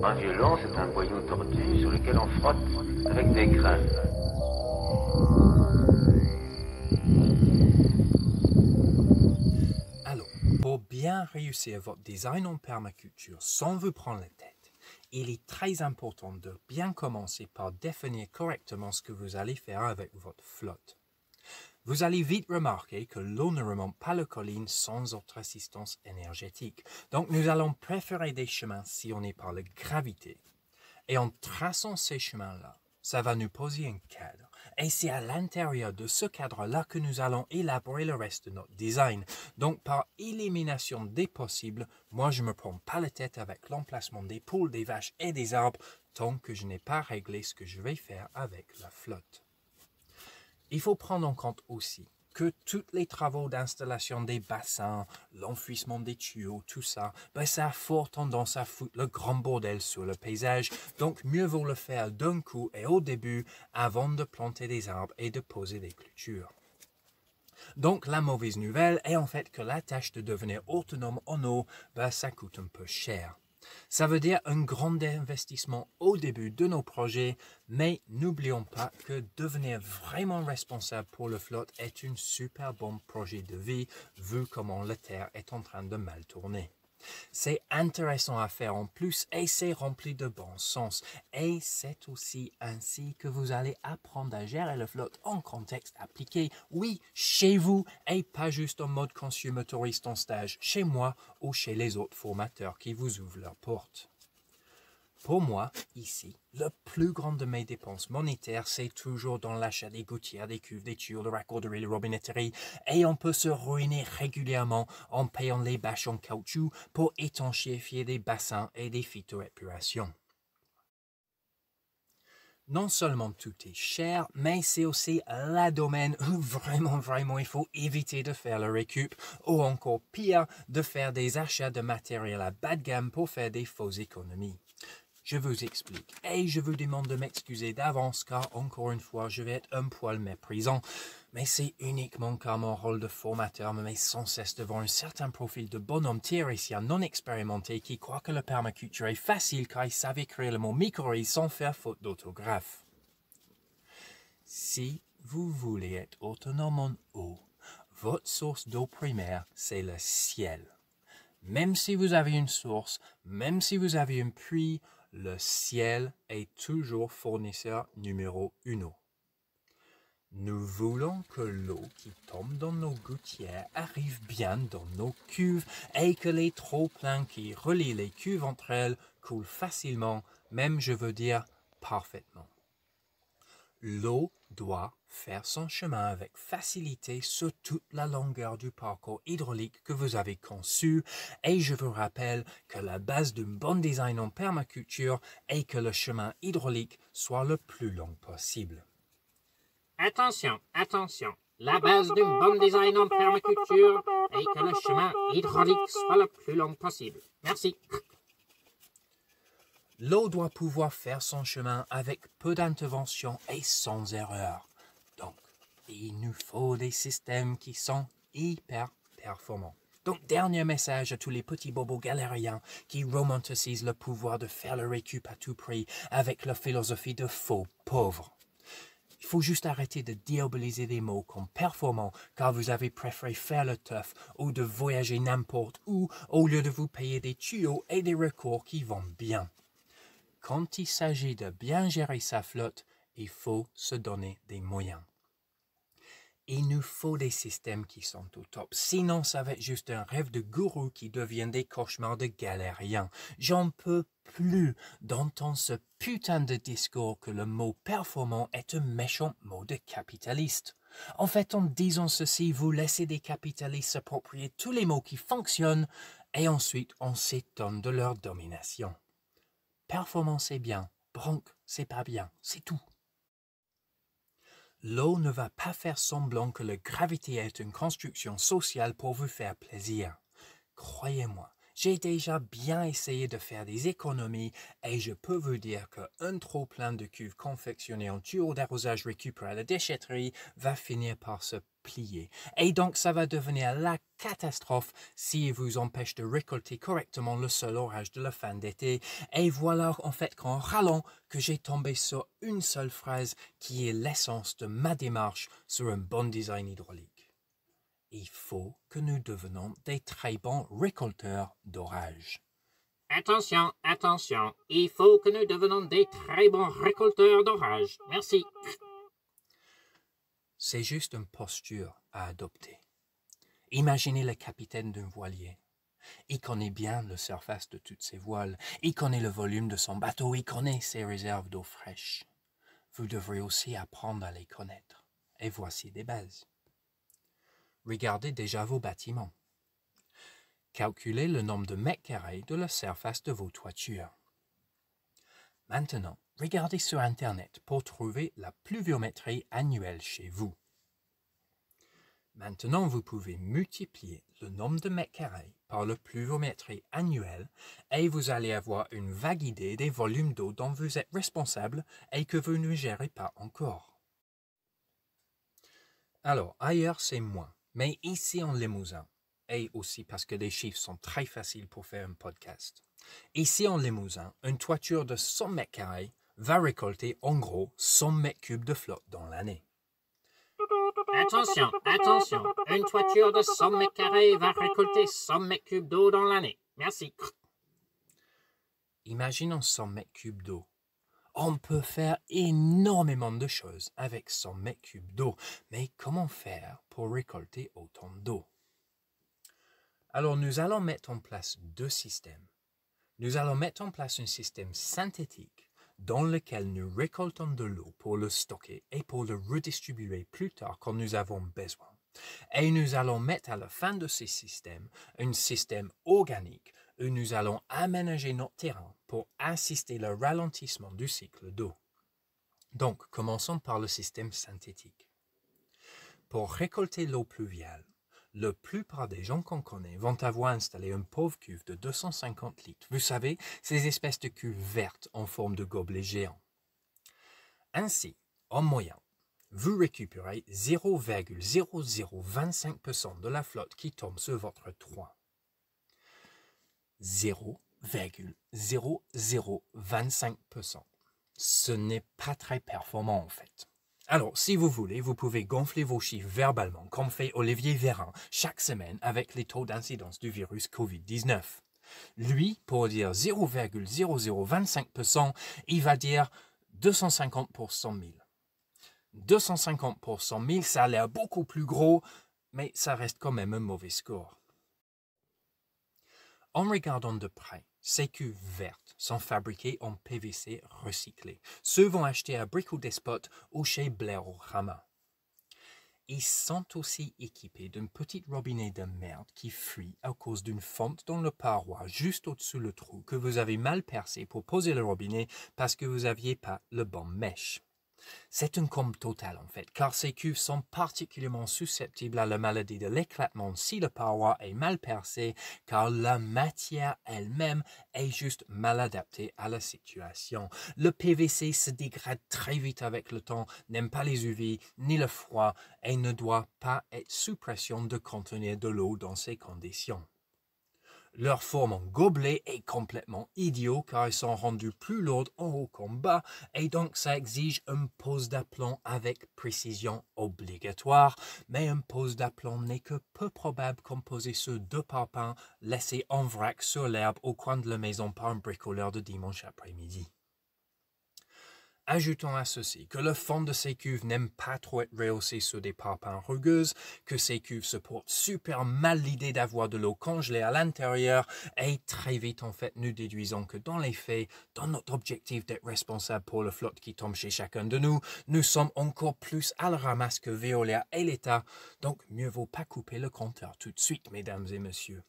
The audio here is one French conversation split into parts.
Un violon, c'est un boyau tordu sur lequel on frotte avec des grains. Alors, pour bien réussir votre design en permaculture sans vous prendre la tête, il est très important de bien commencer par définir correctement ce que vous allez faire avec votre flotte. Vous allez vite remarquer que l'eau ne remonte pas la colline sans autre assistance énergétique. Donc nous allons préférer des chemins sillonnés par la gravité. Et en traçant ces chemins-là, ça va nous poser un cadre. Et c'est à l'intérieur de ce cadre-là que nous allons élaborer le reste de notre design. Donc par élimination des possibles, moi je ne me prends pas la tête avec l'emplacement des poules, des vaches et des arbres tant que je n'ai pas réglé ce que je vais faire avec la flotte. Il faut prendre en compte aussi que tous les travaux d'installation des bassins, l'enfouissement des tuyaux, tout ça, ça a fort tendance à foutre le grand bordel sur le paysage. Donc mieux vaut le faire d'un coup et au début avant de planter des arbres et de poser des clôtures. Donc la mauvaise nouvelle est en fait que la tâche de devenir autonome en eau, ça coûte un peu cher. Ça veut dire un grand investissement au début de nos projets, mais n'oublions pas que devenir vraiment responsable pour le flotte est un super bon projet de vie, vu comment la Terre est en train de mal tourner. C'est intéressant à faire en plus et c'est rempli de bon sens. Et c'est aussi ainsi que vous allez apprendre à gérer la flotte en contexte appliqué. Oui, chez vous et pas juste en mode consommatoriste en stage, chez moi ou chez les autres formateurs qui vous ouvrent leurs portes. Pour moi, ici, le plus grand de mes dépenses monétaires, c'est toujours dans l'achat des gouttières, des cuves, des tuyaux, de raccorderie, de robinetterie, et on peut se ruiner régulièrement en payant les bâches en caoutchouc pour étanchéifier des bassins et des phytoépurations. Non seulement tout est cher, mais c'est aussi le domaine où vraiment il faut éviter de faire le récup, ou encore pire, de faire des achats de matériel à bas de gamme pour faire des fausses économies. Je vous explique et je vous demande de m'excuser d'avance car encore une fois je vais être un poil méprisant, mais c'est uniquement car mon rôle de formateur me met sans cesse devant un certain profil de bonhomme théoricien non expérimenté qui croit que le permaculture est facile car il savait écrire le mot mycorhize sans faire faute d'orthographe. Si vous voulez être autonome en eau, votre source d'eau primaire c'est le ciel. Même si vous avez une source, même si vous avez un puits, le ciel est toujours fournisseur numéro 1. Nous voulons que l'eau qui tombe dans nos gouttières arrive bien dans nos cuves et que les trop-pleins qui relient les cuves entre elles coulent facilement, même je veux dire parfaitement. L'eau doit faire son chemin avec facilité sur toute la longueur du parcours hydraulique que vous avez conçu et je vous rappelle que la base d'un bon design en permaculture est que le chemin hydraulique soit le plus long possible. Attention, attention, la base d'un bon design en permaculture est que le chemin hydraulique soit le plus long possible. Merci. L'eau doit pouvoir faire son chemin avec peu d'intervention et sans erreur. Donc, il nous faut des systèmes qui sont hyper performants. Donc, dernier message à tous les petits bobos galériens qui romanticisent le pouvoir de faire le récup à tout prix avec la philosophie de faux pauvres. Il faut juste arrêter de diaboliser des mots comme performant car vous avez préféré faire le teuf ou de voyager n'importe où au lieu de vous payer des tuyaux et des recours qui vont bien. Quand il s'agit de bien gérer sa flotte, il faut se donner des moyens. Il nous faut des systèmes qui sont au top, sinon ça va être juste un rêve de gourou qui devient des cauchemars de galériens. J'en peux plus d'entendre ce putain de discours que le mot performant est un méchant mot de capitaliste. En fait, en disant ceci, vous laissez des capitalistes s'approprier tous les mots qui fonctionnent et ensuite on s'étonne de leur domination. Performance c'est bien, bronque c'est pas bien, c'est tout. L'eau ne va pas faire semblant que la gravité est une construction sociale pour vous faire plaisir. Croyez-moi, J'ai déjà bien essayé de faire des économies et je peux vous dire qu'un trop plein de cuves confectionnées en tuyaux d'arrosage récupérés à la déchetterie va finir par se plier. Et donc ça va devenir la catastrophe s'il vous empêche de récolter correctement le seul orage de la fin d'été. Et voilà en fait qu'en râlant que j'ai tombé sur une seule phrase qui est l'essence de ma démarche sur un bon design hydraulique. Il faut que nous devenions des très bons récolteurs d'orage. Attention, attention, il faut que nous devenions des très bons récolteurs d'orage. Merci. C'est juste une posture à adopter. Imaginez le capitaine d'un voilier. Il connaît bien la surface de toutes ses voiles, il connaît le volume de son bateau, il connaît ses réserves d'eau fraîche. Vous devrez aussi apprendre à les connaître. Et voici des bases. Regardez déjà vos bâtiments. Calculez le nombre de mètres carrés de la surface de vos toitures. Maintenant, regardez sur Internet pour trouver la pluviométrie annuelle chez vous. Maintenant, vous pouvez multiplier le nombre de mètres carrés par la pluviométrie annuelle et vous allez avoir une vague idée des volumes d'eau dont vous êtes responsable et que vous ne gérez pas encore. Alors, ailleurs, c'est moins. Mais ici en Limousin, et aussi parce que les chiffres sont très faciles pour faire un podcast, ici en Limousin, une toiture de 100 mètres carrés va récolter en gros 100 mètres cubes de flotte dans l'année. Attention, attention, une toiture de 100 mètres carrés va récolter 100 mètres cubes d'eau dans l'année. Merci. Imaginons 100 mètres cubes d'eau. On peut faire énormément de choses avec 100 mètres cubes d'eau, mais comment faire pour récolter autant d'eau? Alors nous allons mettre en place deux systèmes. Nous allons mettre en place un système synthétique dans lequel nous récoltons de l'eau pour le stocker et pour le redistribuer plus tard quand nous avons besoin. Et nous allons mettre à la fin de ce système un système organique où nous allons aménager notre terrain pour assister le ralentissement du cycle d'eau. Donc, commençons par le système synthétique. Pour récolter l'eau pluviale, la plupart des gens qu'on connaît vont avoir installé une pauvre cuve de 250 litres. Vous savez, ces espèces de cuves vertes en forme de gobelet géant. Ainsi, en moyenne, vous récupérez 0,0025% de la flotte qui tombe sur votre toit. 0,0025%. Ce n'est pas très performant en fait. Alors, si vous voulez, vous pouvez gonfler vos chiffres verbalement, comme fait Olivier Véran chaque semaine avec les taux d'incidence du virus Covid-19. Lui, pour dire 0,0025%, il va dire 250 pour 100 000. 250 pour 100 000, ça a l'air beaucoup plus gros, mais ça reste quand même un mauvais score. En regardant de près, ces cuves vertes sont fabriquées en PVC recyclé, souvent achetées à Brico Dépôt ou chez Blairorama. Ils sont aussi équipés d'un petit robinet de merde qui fuit à cause d'une fente dans le paroi juste au-dessus le trou que vous avez mal percé pour poser le robinet parce que vous n'aviez pas le bon mèche. C'est un comble total en fait, car ces cuves sont particulièrement susceptibles à la maladie de l'éclatement si le paroi est mal percé, car la matière elle-même est juste mal adaptée à la situation. Le PVC se dégrade très vite avec le temps, n'aime pas les UV ni le froid et ne doit pas être sous pression de contenir de l'eau dans ces conditions. Leur forme en gobelet est complètement idiot car ils sont rendus plus lourds en haut qu'en bas et donc ça exige une pose d'aplomb avec précision obligatoire, mais une pose d'aplomb n'est que peu probable composée sur 2 parpaings laissés en vrac sur l'herbe au coin de la maison par un bricoleur de dimanche après-midi. Ajoutons à ceci que le fond de ces cuves n'aime pas trop être rehaussé sur des parpaings rugueuses, que ces cuves se portent super mal l'idée d'avoir de l'eau congelée à l'intérieur et très vite en fait nous déduisons que dans les faits, dans notre objectif d'être responsable pour le flotte qui tombe chez chacun de nous, nous sommes encore plus à la ramasse que Veolia et l'État, donc mieux vaut pas couper le compteur tout de suite mesdames et messieurs.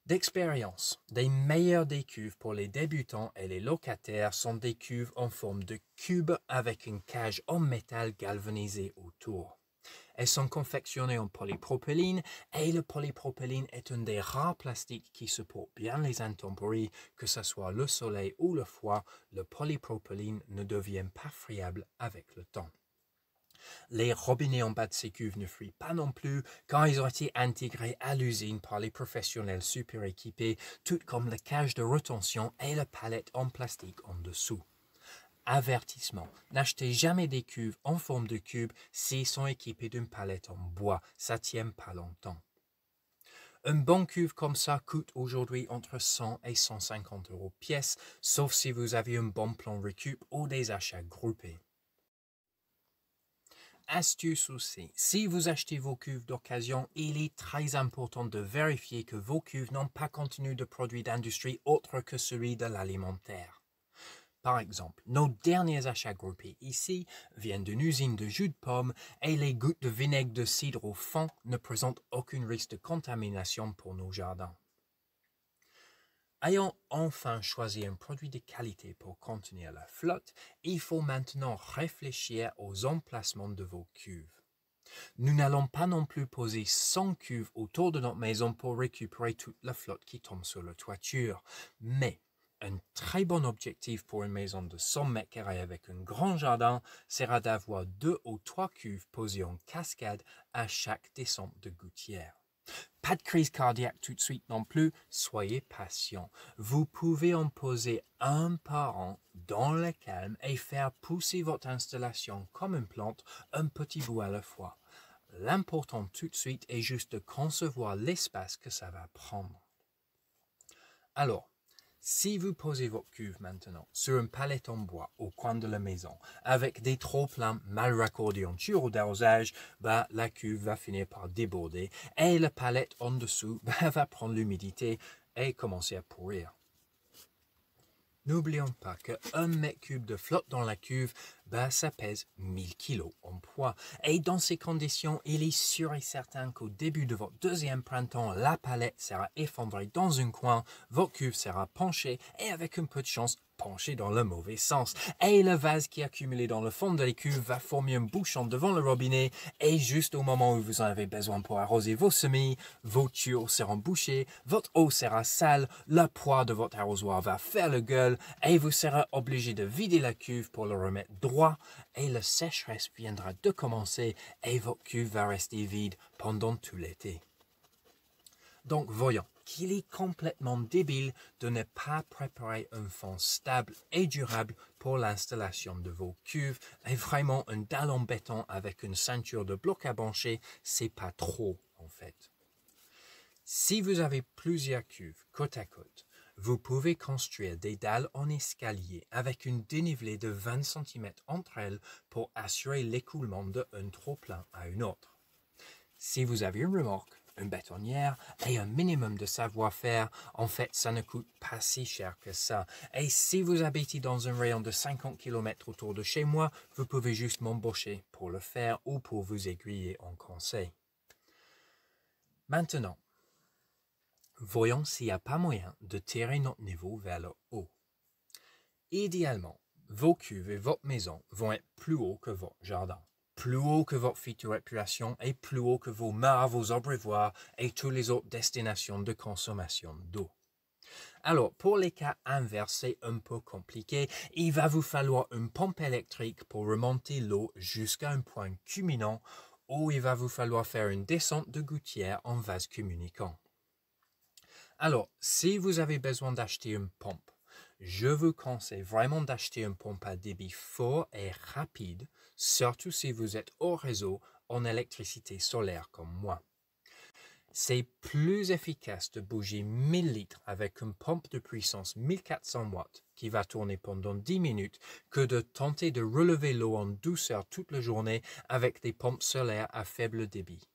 D'expérience, des meilleures des cuves pour les débutants et les locataires sont des cuves en forme de cube avec une cage en métal galvanisée autour. Elles sont confectionnées en polypropylène et le polypropylène est un des rares plastiques qui supporte bien les intempéries, que ce soit le soleil ou le froid. Le polypropylène ne devient pas friable avec le temps. Les robinets en bas de ces cuves ne fuient pas non plus quand ils ont été intégrés à l'usine par les professionnels super équipés, tout comme la cage de rétention et la palette en plastique en dessous. Avertissement, n'achetez jamais des cuves en forme de cube s'ils sont équipés d'une palette en bois, ça ne tient pas longtemps. Un bon cuve comme ça coûte aujourd'hui entre 100 et 150 € pièce, sauf si vous avez un bon plan récup ou des achats groupés. Astuce aussi, si vous achetez vos cuves d'occasion, il est très important de vérifier que vos cuves n'ont pas contenu de produits d'industrie autres que celui de l'alimentaire. Par exemple, nos derniers achats groupés ici viennent d'une usine de jus de pomme et les gouttes de vinaigre de cidre au fond ne présentent aucun risque de contamination pour nos jardins. Ayant enfin choisi un produit de qualité pour contenir la flotte, il faut maintenant réfléchir aux emplacements de vos cuves. Nous n'allons pas non plus poser 100 cuves autour de notre maison pour récupérer toute la flotte qui tombe sur la toiture, mais un très bon objectif pour une maison de 100 mètres carrés avec un grand jardin sera d'avoir 2 ou 3 cuves posées en cascade à chaque descente de gouttière. Pas de crise cardiaque tout de suite non plus, soyez patient. Vous pouvez en poser un par an dans le calme et faire pousser votre installation comme une plante, un petit bout à la fois. L'important tout de suite est juste de concevoir l'espace que ça va prendre. Alors, si vous posez votre cuve maintenant sur une palette en bois au coin de la maison avec des trop-pleins mal raccordés en tuyau d'arrosage, la cuve va finir par déborder et la palette en dessous va prendre l'humidité et commencer à pourrir. N'oublions pas que 1 mètre cube de flotte dans la cuve, ça pèse 1000 kg en poids. Et dans ces conditions, il est sûr et certain qu'au début de votre deuxième printemps, la palette sera effondrée dans un coin, votre cuve sera penchée et avec un peu de chance, penchée dans le mauvais sens. Et le vase qui est accumulé dans le fond de la cuve va former un bouchon devant le robinet et juste au moment où vous en avez besoin pour arroser vos semis, vos tuyaux seront bouchés, votre eau sera sale, le poids de votre arrosoir va faire le gueule et vous serez obligé de vider la cuve pour le remettre droit et la sécheresse viendra de commencer et votre cuve va rester vide pendant tout l'été. Donc voyons qu'il est complètement débile de ne pas préparer un fond stable et durable pour l'installation de vos cuves et vraiment un dalle en béton avec une ceinture de bloc à brancher, c'est pas trop en fait. Si vous avez plusieurs cuves côte à côte, vous pouvez construire des dalles en escalier avec une dénivelée de 20 cm entre elles pour assurer l'écoulement d'un trop-plein à une autre. Si vous avez une remorque, une bétonnière et un minimum de savoir-faire, en fait, ça ne coûte pas si cher que ça. Et si vous habitez dans un rayon de 50 km autour de chez moi, vous pouvez juste m'embaucher pour le faire ou pour vous aiguiller en conseil. Maintenant, voyons s'il n'y a pas moyen de tirer notre niveau vers le haut. Idéalement, vos cuves et votre maison vont être plus hauts que votre jardin, plus haut que votre future épuration et plus haut que vos mares, vos abreuvoirs et toutes les autres destinations de consommation d'eau. Alors, pour les cas inverses, c'est un peu compliqué. Il va vous falloir une pompe électrique pour remonter l'eau jusqu'à un point culminant ou il va vous falloir faire une descente de gouttière en vase communicant. Alors, si vous avez besoin d'acheter une pompe, je vous conseille vraiment d'acheter une pompe à débit fort et rapide, surtout si vous êtes au réseau en électricité solaire comme moi. C'est plus efficace de bouger 1000 litres avec une pompe de puissance 1400 watts qui va tourner pendant 10 minutes que de tenter de relever l'eau en douceur toute la journée avec des pompes solaires à faible débit.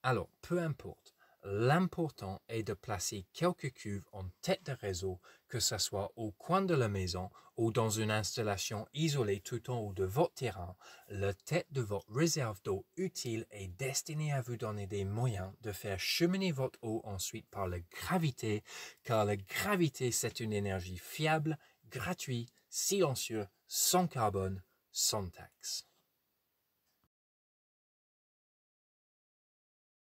Alors, peu importe. L'important est de placer quelques cuves en tête de réseau, que ce soit au coin de la maison ou dans une installation isolée tout en haut de votre terrain. La tête de votre réserve d'eau utile est destinée à vous donner des moyens de faire cheminer votre eau ensuite par la gravité, car la gravité c'est une énergie fiable, gratuite, silencieuse, sans carbone, sans taxe.